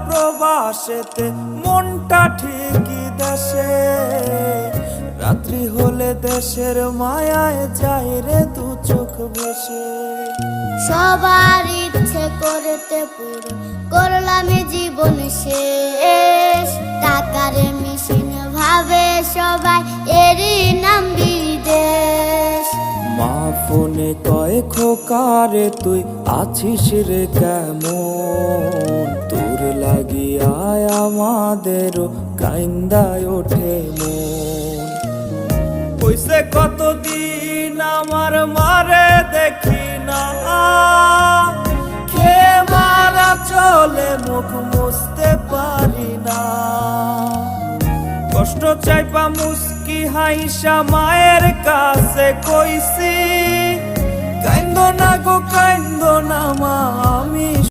প্রবাসেতে মনটা ঠিকই দেশে, রাত্রি হলে দেশের মায়ায় যায় রে দু চোখ ভেসে। সবার ইচ্ছে করতে পুরো করলাম জীবন শেষ, টাকার মেশিন ভাবে সবাই এরই নাম বিদেশ। মা ফোনে কয় খোকারে তুই আছিস রে কেমন, তোর লাগিয়ায় আমাদেরও কাইন্দায় ওঠে মন। কইছে কতদিন আমার মারে দেখি না, খে মারা চলে মুখ মুছতে পারি না। কষ্ট চাইপা মুস্কি হাইসা মায়ের কাছে কইছি, কাইন্দো না গো কাইন্দো না মা, আমি